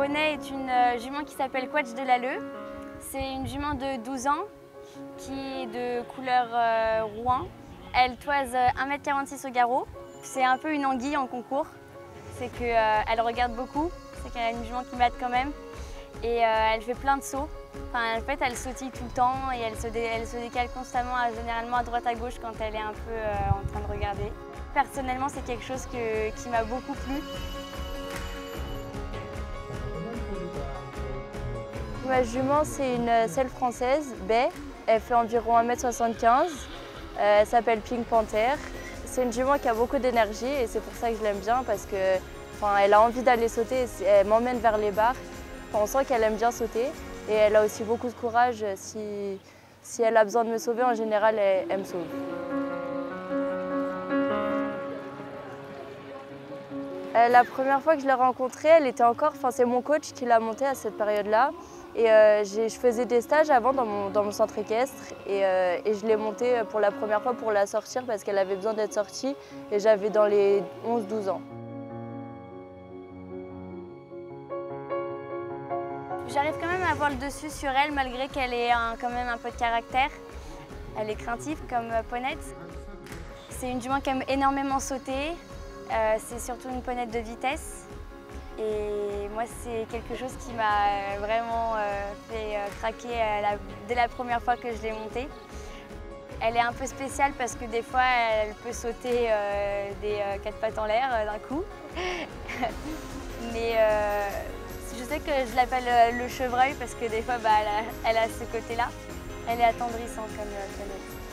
Poney est une jument qui s'appelle Quatch de l'Alleu. C'est une jument de 12 ans qui est de couleur rouin. Elle toise 1,46 m au garrot. C'est un peu une anguille en concours. C'est qu'elle regarde beaucoup, c'est qu'elle a une jument qui batte quand même. Et elle fait plein de sauts. Enfin, en fait, elle sautille tout le temps et elle se décale constamment, généralement à droite à gauche quand elle est un peu en train de regarder. Personnellement, c'est quelque chose qui m'a beaucoup plu. Ma jument, c'est une selle française, baie. Elle fait environ 1,75 m. Elle s'appelle Pink Panther. C'est une jument qui a beaucoup d'énergie et c'est pour ça que je l'aime bien parce qu'elle a envie d'aller sauter, elle m'emmène vers les barres. On sent qu'elle aime bien sauter et elle a aussi beaucoup de courage. Si elle a besoin de me sauver, en général, elle me sauve. La première fois que je l'ai rencontrée, elle était encore, c'est mon coach qui l'a montée à cette période-là. Et je faisais des stages avant dans mon centre équestre et je l'ai montée pour la première fois pour la sortir parce qu'elle avait besoin d'être sortie et j'avais dans les 11-12 ans. J'arrive quand même à avoir le dessus sur elle malgré qu'elle ait quand même un peu de caractère. Elle est craintive comme Ponette. C'est une jument qui aime énormément sauter. C'est surtout une ponette de vitesse. Et moi, c'est quelque chose qui m'a vraiment fait craquer dès la première fois que je l'ai montée. Elle est un peu spéciale parce que des fois, elle peut sauter des 4 pattes en l'air d'un coup. Mais je sais que je l'appelle le chevreuil parce que des fois, elle a ce côté-là. Elle est attendrissante comme ponette.